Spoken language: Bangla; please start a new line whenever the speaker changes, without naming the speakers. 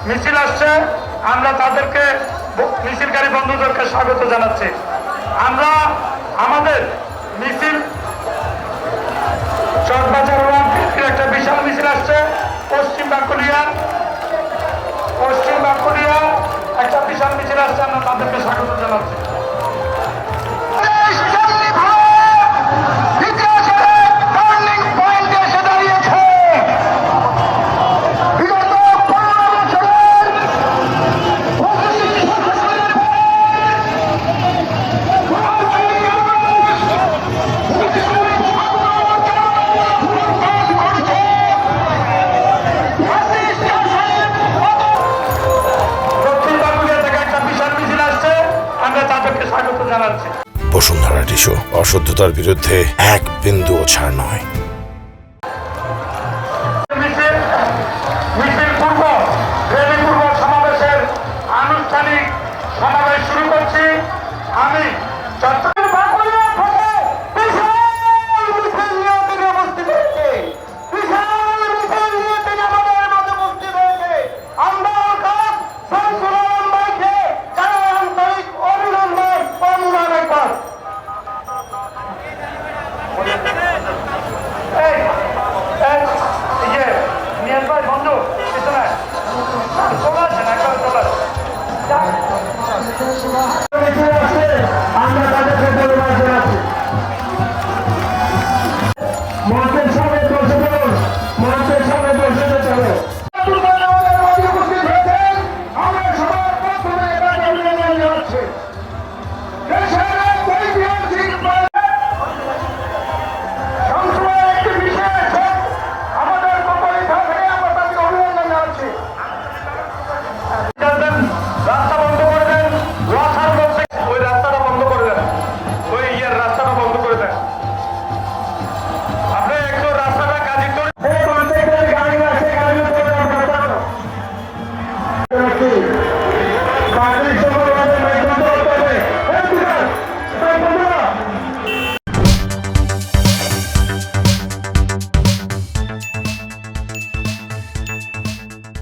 মিছিল আসছে, আমরা তাদেরকে মিছিলকারী বন্ধুদেরকে স্বাগত জানাচ্ছি। আমরা আমাদের মিছিল চকবাজার একটা বিশাল মিছিল আসছে পশ্চিম বাঁকুড়িয়া একটা বিশাল মিছিল আসছে, আমরা তাদেরকে স্বাগত জানাচ্ছি।
বসুন্ধরা টিস্যু, অশুদ্ধতার বিরুদ্ধে এক বিন্দুও ছাড় নয়।
মিছিল পূর্ব রেলি পূর্ব সমাবেশের আনুষ্ঠানিক সমাবেশ শুরু করছি। আমি